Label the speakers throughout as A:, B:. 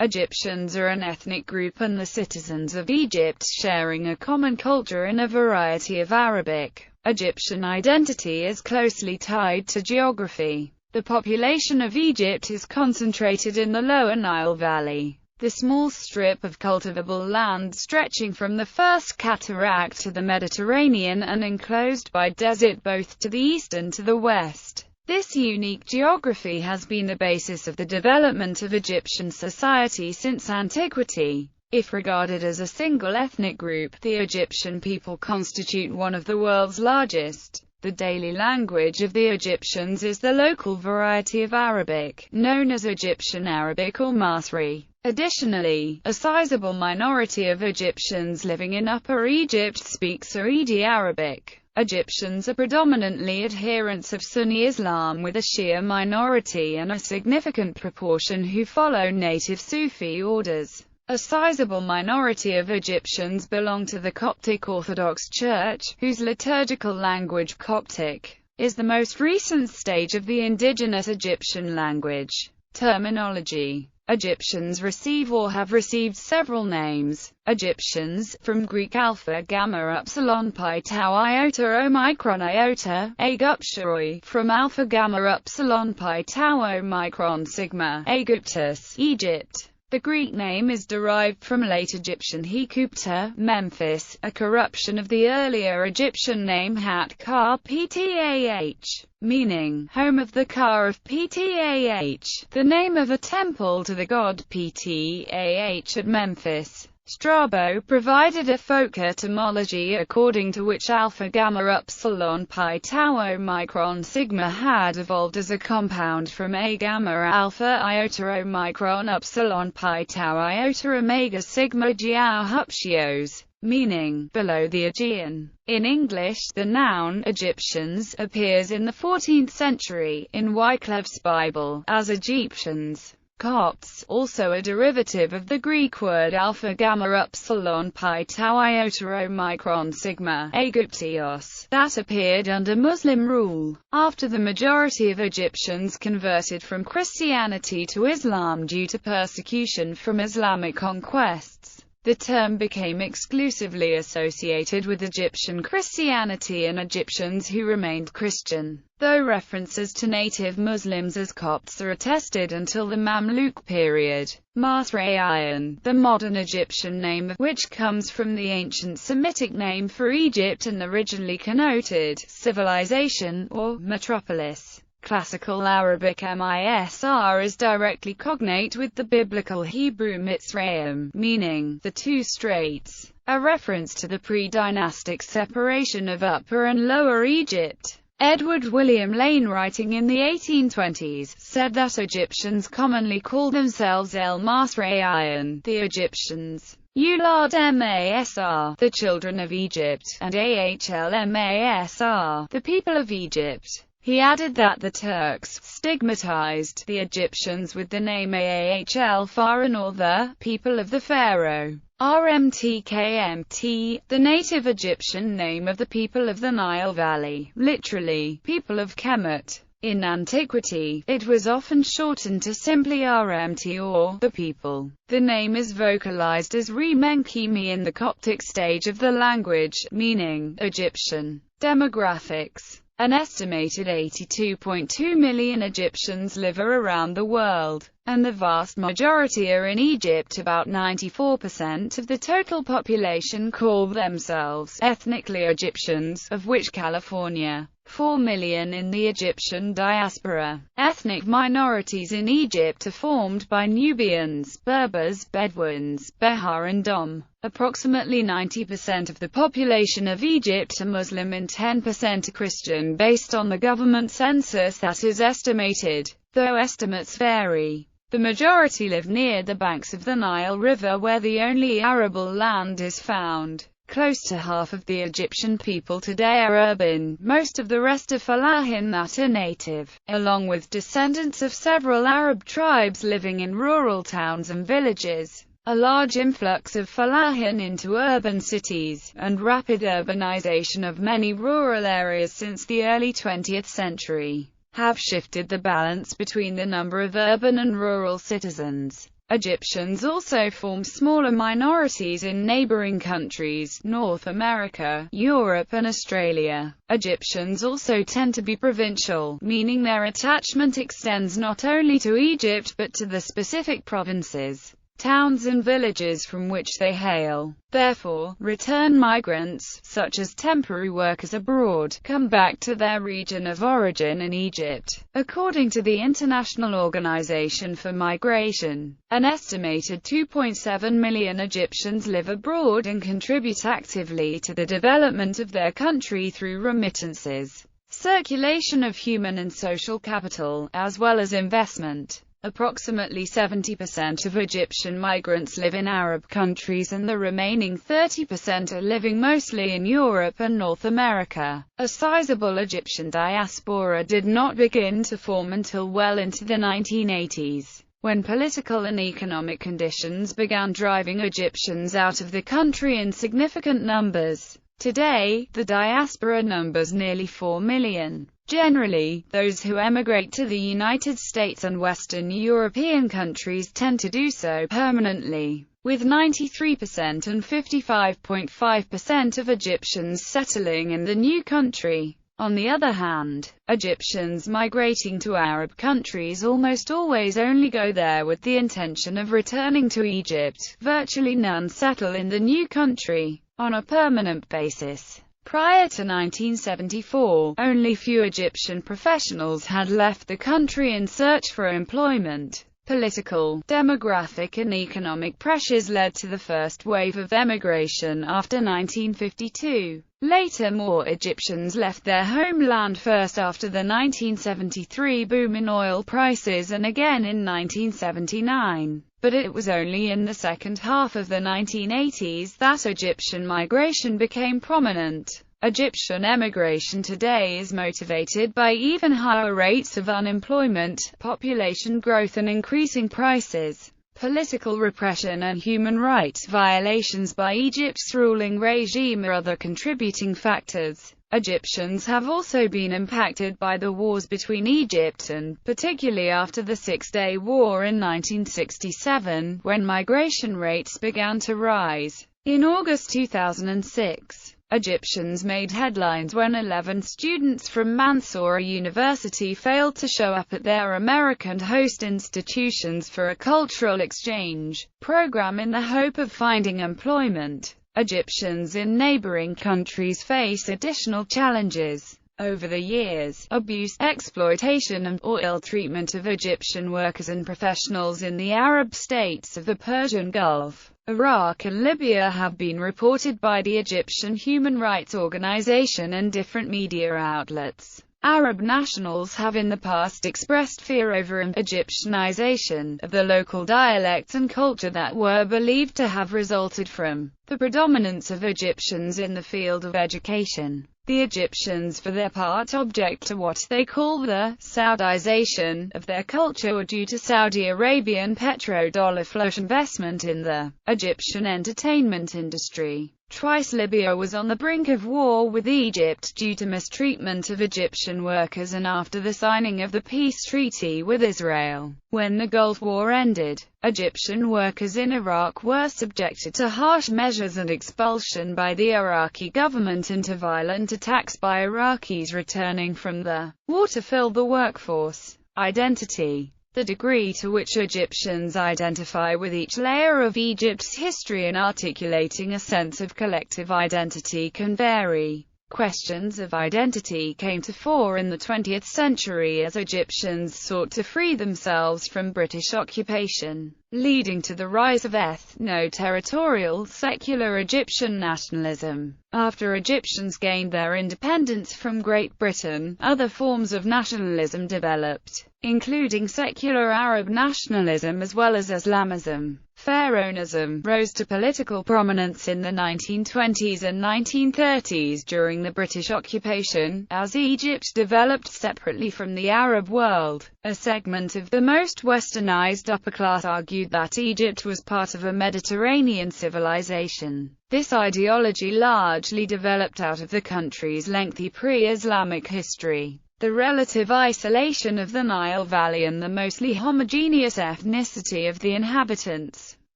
A: Egyptians are an ethnic group and the citizens of Egypt sharing a common culture and a variety of Arabic. Egyptian identity is closely tied to geography. The population of Egypt is concentrated in the lower Nile Valley. The small strip of cultivable land stretching from the First Cataract to the Mediterranean and enclosed by desert both to the east and to the west. This unique geography has been the basis of the development of Egyptian society since antiquity. If regarded as a single ethnic group, the Egyptian people constitute one of the world's largest. The daily language of the Egyptians is the local variety of Arabic, known as Egyptian Arabic or Masri. Additionally, a sizable minority of Egyptians living in Upper Egypt speak Saridi Arabic. Egyptians are predominantly adherents of Sunni Islam with a Shia minority and a significant proportion who follow native Sufi orders. A sizable minority of Egyptians belong to the Coptic Orthodox Church, whose liturgical language, Coptic, is the most recent stage of the indigenous Egyptian language. Terminology. Egyptians receive or have received several names. Egyptians, from Greek alpha, gamma, upsilon, pi, tau, iota, omicron, iota, Aegyptioroi, from alpha, gamma, upsilon, pi, tau, omicron, sigma, Aegyptus, Egypt. The Greek name is derived from late Egyptian Hekupta, Memphis, a corruption of the earlier Egyptian name Hat-Ka Ptah, meaning home of the Ka of Ptah, the name of a temple to the god Ptah at Memphis. Strabo provided a folk etymology according to which alpha, gamma, upsilon, pi, tau, omicron, sigma had evolved as a compound from a gamma, alpha, iota, omicron, upsilon, pi, tau, iota, omega, sigma, jiao, huptios, meaning below the Aegean. In English, the noun Egyptians appears in the 14th century in Wyclif's Bible as Egyptians. Copts, also a derivative of the Greek word alpha, gamma, upsilon, pi, tau, iota, omicron, sigma, Aegyptios, that appeared under Muslim rule. After the majority of Egyptians converted from Christianity to Islam due to persecution from Islamic conquests, the term became exclusively associated with Egyptian Christianity and Egyptians who remained Christian, though references to native Muslims as Copts are attested until the Mamluk period. Masrayan, the modern Egyptian name of which comes from the ancient Semitic name for Egypt and originally connoted civilization or metropolis. Classical Arabic Misr is directly cognate with the biblical Hebrew Mitzrayim, meaning the two straits, a reference to the pre-dynastic separation of Upper and Lower Egypt. Edward William Lane, writing in the 1820s, said that Egyptians commonly call themselves El Masrayan, the Egyptians, Ulad Masr, the children of Egypt, and Ahl Masr, the people of Egypt. He added that the Turks stigmatized the Egyptians with the name Ahl Faran, or the people of the Pharaoh. RMTKMT, the native Egyptian name of the people of the Nile Valley, literally, people of Kemet. In antiquity, it was often shortened to simply RMT or the people. The name is vocalized as Remenkimi in the Coptic stage of the language, meaning Egyptian. Demographics. An estimated 82.2 million Egyptians live around the world, and the vast majority are in Egypt. About 94% of the total population call themselves ethnically Egyptians, of which California, 4 million in the Egyptian diaspora. Ethnic minorities in Egypt are formed by Nubians, Berbers, Bedouins, Behar and Dom. Approximately 90% of the population of Egypt are Muslim and 10% are Christian based on the government census that is estimated, though estimates vary. The majority live near the banks of the Nile River where the only arable land is found. Close to half of the Egyptian people today are urban, most of the rest are Falahin that are native, along with descendants of several Arab tribes living in rural towns and villages. A large influx of Falahin into urban cities, and rapid urbanization of many rural areas since the early 20th century, have shifted the balance between the number of urban and rural citizens. Egyptians also form smaller minorities in neighboring countries, North America, Europe and Australia. Egyptians also tend to be provincial, meaning their attachment extends not only to Egypt but to the specific provinces, towns and villages from which they hail. Therefore, return migrants, such as temporary workers abroad, come back to their region of origin in Egypt. According to the International Organization for Migration, an estimated 2.7 million Egyptians live abroad and contribute actively to the development of their country through remittances, circulation of human and social capital, as well as investment. Approximately 70% of Egyptian migrants live in Arab countries and the remaining 30% are living mostly in Europe and North America. A sizable Egyptian diaspora did not begin to form until well into the 1980s, when political and economic conditions began driving Egyptians out of the country in significant numbers. Today, the diaspora numbers nearly 4 million. Generally, those who emigrate to the United States and Western European countries tend to do so permanently, with 93% and 55.5% of Egyptians settling in the new country. On the other hand, Egyptians migrating to Arab countries almost always only go there with the intention of returning to Egypt. Virtually none settle in the new country on a permanent basis. Prior to 1974, only few Egyptian professionals had left the country in search for employment. Political, demographic and economic pressures led to the first wave of emigration after 1952. Later, more Egyptians left their homeland, first after the 1973 boom in oil prices and again in 1979. But it was only in the second half of the 1980s that Egyptian migration became prominent. Egyptian emigration today is motivated by even higher rates of unemployment, population growth and increasing prices, political repression and human rights violations by Egypt's ruling regime are other contributing factors. Egyptians have also been impacted by the wars between Egypt and, particularly after the Six-Day War in 1967, when migration rates began to rise. In August 2006, Egyptians made headlines when 11 students from Mansoura University failed to show up at their American host institutions for a cultural exchange program in the hope of finding employment. Egyptians in neighboring countries face additional challenges. Over the years, abuse, exploitation and/or ill-treatment of Egyptian workers and professionals in the Arab states of the Persian Gulf, Iraq and Libya have been reported by the Egyptian Human Rights Organization and different media outlets. Arab nationals have in the past expressed fear over an Egyptianization of the local dialects and culture that were believed to have resulted from the predominance of Egyptians in the field of education. The Egyptians, for their part, object to what they call the Saudization of their culture due to Saudi Arabian petrodollar flush investment in the Egyptian entertainment industry. Twice Libya was on the brink of war with Egypt due to mistreatment of Egyptian workers and after the signing of the peace treaty with Israel. When the Gulf War ended, Egyptian workers in Iraq were subjected to harsh measures and expulsion by the Iraqi government and to violent attacks by Iraqis returning from the war to fill the workforce. Identity. The degree to which Egyptians identify with each layer of Egypt's history and articulating a sense of collective identity can vary. Questions of identity came to fore in the 20th century as Egyptians sought to free themselves from British occupation, leading to the rise of ethno-territorial secular Egyptian nationalism. After Egyptians gained their independence from Great Britain, other forms of nationalism developed, including secular Arab nationalism as well as Islamism. Pharaonism rose to political prominence in the 1920s and 1930s during the British occupation, as Egypt developed separately from the Arab world. A segment of the most westernized upper class argued that Egypt was part of a Mediterranean civilization. This ideology largely developed out of the country's lengthy pre-Islamic history. The relative isolation of the Nile Valley and the mostly homogeneous ethnicity of the inhabitants.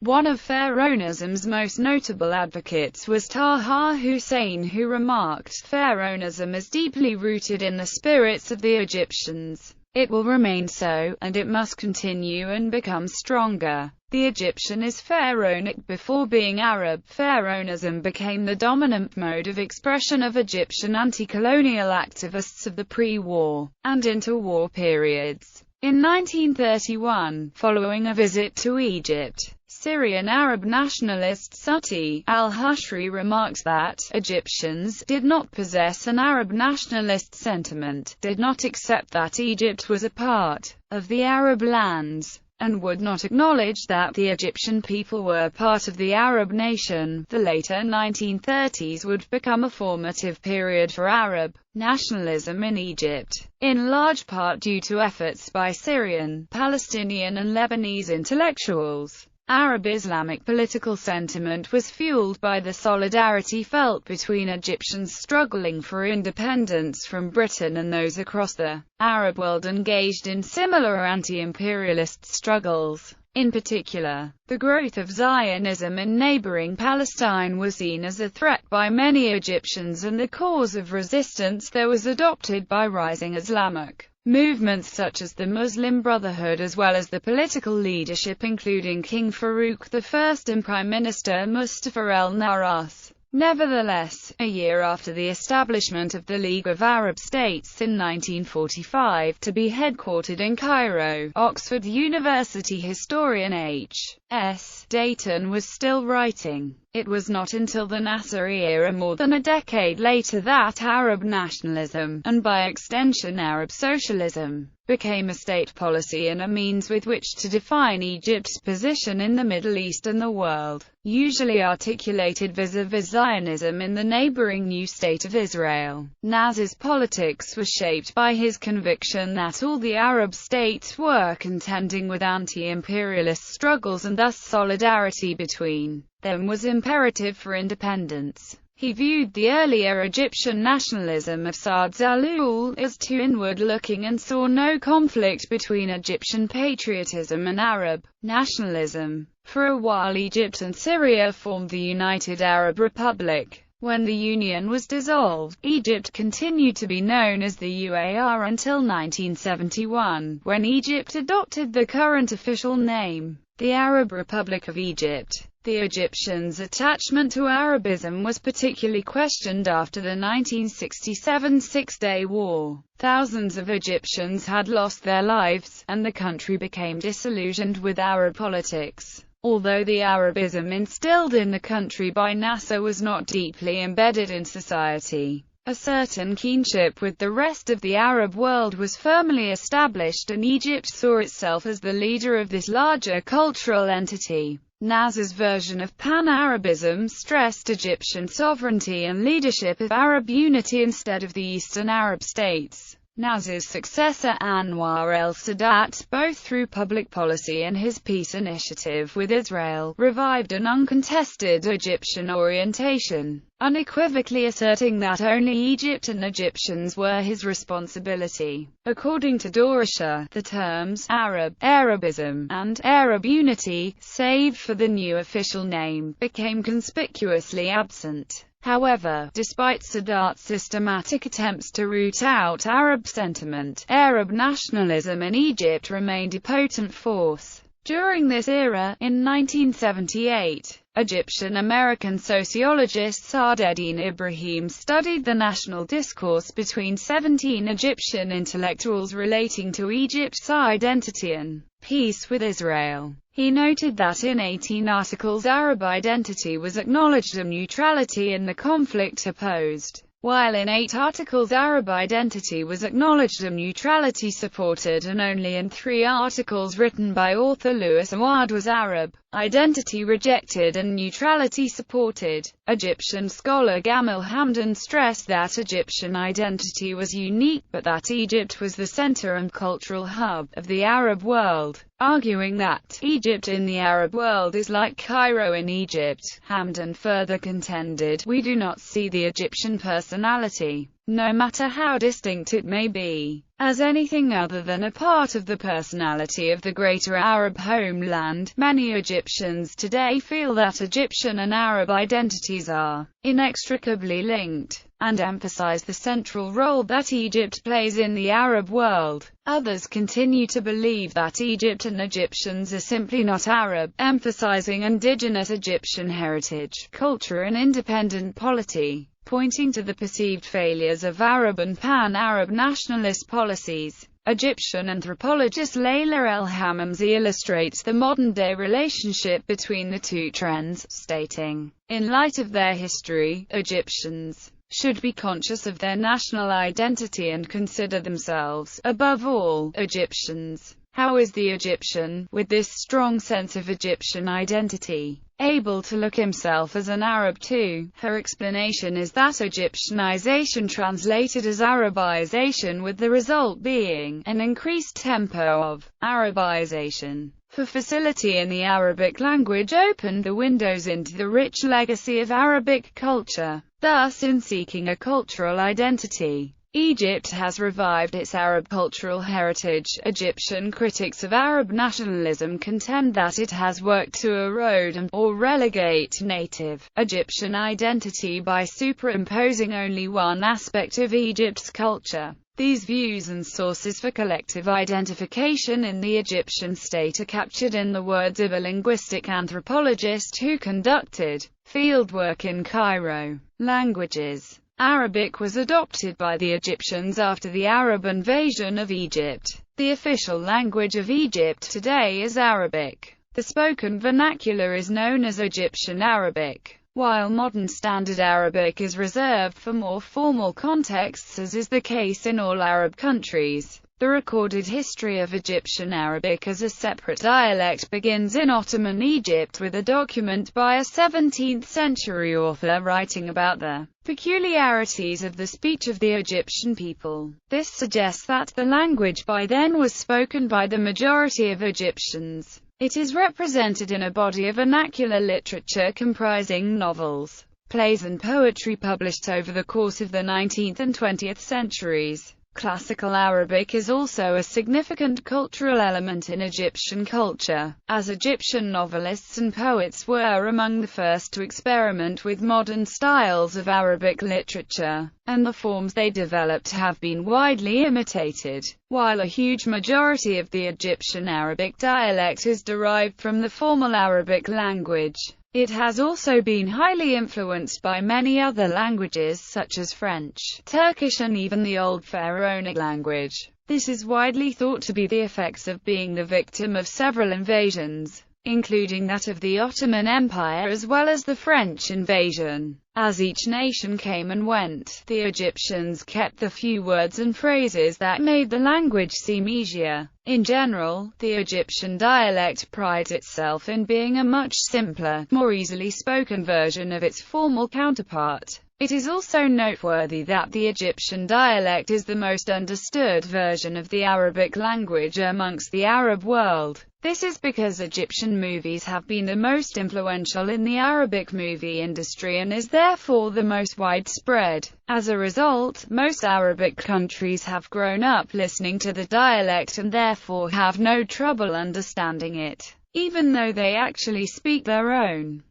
A: One of Pharaonism's most notable advocates was Taha Hussein, who remarked, "Pharaonism is deeply rooted in the spirits of the Egyptians. It will remain so, and it must continue and become stronger." The Egyptian is Pharaonic before being Arab. Pharaonism became the dominant mode of expression of Egyptian anti-colonial activists of the pre-war and interwar periods. In 1931, following a visit to Egypt, Syrian Arab nationalist Suti al-Hushri remarked that Egyptians did not possess an Arab nationalist sentiment, did not accept that Egypt was a part of the Arab lands, and would not acknowledge that the Egyptian people were part of the Arab nation. The later 1930s would become a formative period for Arab nationalism in Egypt, in large part due to efforts by Syrian, Palestinian and Lebanese intellectuals. Arab Islamic political sentiment was fueled by the solidarity felt between Egyptians struggling for independence from Britain and those across the Arab world engaged in similar anti-imperialist struggles. In particular, the growth of Zionism in neighboring Palestine was seen as a threat by many Egyptians, and the cause of resistance there was adopted by rising Islamic movements such as the Muslim Brotherhood, as well as the political leadership including King Farouk I and Prime Minister Mustafa el-Naras. Nevertheless, a year after the establishment of the League of Arab States in 1945 to be headquartered in Cairo, Oxford University historian H.S. Dayton was still writing, "It was not until the Nasser era more than a decade later that Arab nationalism, and by extension Arab socialism, became a state policy and a means with which to define Egypt's position in the Middle East and the world, usually articulated vis-a-vis Zionism in the neighboring new state of Israel." Nasser's politics was shaped by his conviction that all the Arab states were contending with anti-imperialist struggles, and thus solidarity between them was imperative for independence. He viewed the earlier Egyptian nationalism of Saad Zaloul as too inward-looking and saw no conflict between Egyptian patriotism and Arab nationalism. For a while Egypt and Syria formed the United Arab Republic. When the union was dissolved, Egypt continued to be known as the UAR until 1971, when Egypt adopted the current official name, the Arab Republic of Egypt. The Egyptians' attachment to Arabism was particularly questioned after the 1967 Six-Day War. Thousands of Egyptians had lost their lives, and the country became disillusioned with Arab politics. Although the Arabism instilled in the country by Nasser was not deeply embedded in society, a certain kinship with the rest of the Arab world was firmly established, and Egypt saw itself as the leader of this larger cultural entity. Nasser's version of Pan-Arabism stressed Egyptian sovereignty and leadership of Arab unity instead of the Eastern Arab states. Nasser's successor Anwar el-Sadat, both through public policy and his peace initiative with Israel, revived an uncontested Egyptian orientation, unequivocally asserting that only Egypt and Egyptians were his responsibility. According to Dorisha, the terms Arab, Arabism, and Arab unity, save for the new official name, became conspicuously absent. However, despite Sadat's systematic attempts to root out Arab sentiment, Arab nationalism in Egypt remained a potent force. During this era, in 1978, Egyptian-American sociologist Saadeddin Ibrahim studied the national discourse between 17 Egyptian intellectuals relating to Egypt's identity and peace with Israel. He noted that in 18 articles Arab identity was acknowledged and neutrality in the conflict opposed, while in 8 articles Arab identity was acknowledged and neutrality supported, and only in 3 articles written by author Louis Awad was Arab identity rejected and neutrality supported. Egyptian scholar Gamal Hamdan stressed that Egyptian identity was unique, but that Egypt was the center and cultural hub of the Arab world, arguing that Egypt in the Arab world is like Cairo in Egypt. Hamdan further contended, "We do not see the Egyptian personality no matter how distinct it may be, as anything other than a part of the personality of the greater Arab homeland. Many Egyptians today feel that Egyptian and Arab identities are inextricably linked, and emphasize the central role that Egypt plays in the Arab world. Others continue to believe that Egypt and Egyptians are simply not Arab, emphasizing indigenous Egyptian heritage, culture and independent polity, pointing to the perceived failures of Arab and pan-Arab nationalist policies. Egyptian anthropologist Layla El-Hamamzi illustrates the modern-day relationship between the two trends, stating, "In light of their history, Egyptians should be conscious of their national identity and consider themselves, above all, Egyptians. How is the Egyptian, with this strong sense of Egyptian identity, able to look himself as an Arab too?" Her explanation is that Egyptianization translated as Arabization, with the result being an increased tempo of Arabization. For facility in the Arabic language opened the windows into the rich legacy of Arabic culture. Thus, in seeking a cultural identity, Egypt has revived its Arab cultural heritage. Egyptian critics of Arab nationalism contend that it has worked to erode or relegate native Egyptian identity by superimposing only one aspect of Egypt's culture. These views and sources for collective identification in the Egyptian state are captured in the words of a linguistic anthropologist who conducted fieldwork in Cairo. Languages. Arabic was adopted by the Egyptians after the Arab invasion of Egypt. The official language of Egypt today is Arabic. The spoken vernacular is known as Egyptian Arabic, while modern Standard Arabic is reserved for more formal contexts, as is the case in all Arab countries. The recorded history of Egyptian Arabic as a separate dialect begins in Ottoman Egypt with a document by a 17th-century author writing about the peculiarities of the speech of the Egyptian people. This suggests that the language by then was spoken by the majority of Egyptians. It is represented in a body of vernacular literature comprising novels, plays and poetry published over the course of the 19th and 20th centuries. Classical Arabic is also a significant cultural element in Egyptian culture, as Egyptian novelists and poets were among the first to experiment with modern styles of Arabic literature, and the forms they developed have been widely imitated. While a huge majority of the Egyptian Arabic dialect is derived from the formal Arabic language, it has also been highly influenced by many other languages such as French, Turkish and even the Old Pharaonic language. This is widely thought to be the effects of being the victim of several invasions, including that of the Ottoman Empire as well as the French invasion. As each nation came and went, the Egyptians kept the few words and phrases that made the language seem easier. In general, the Egyptian dialect prides itself in being a much simpler, more easily spoken version of its formal counterpart. It is also noteworthy that the Egyptian dialect is the most understood version of the Arabic language amongst the Arab world. This is because Egyptian movies have been the most influential in the Arabic movie industry and is therefore the most widespread. As a result, most Arabic countries have grown up listening to the dialect and therefore have no trouble understanding it, even though they actually speak their own.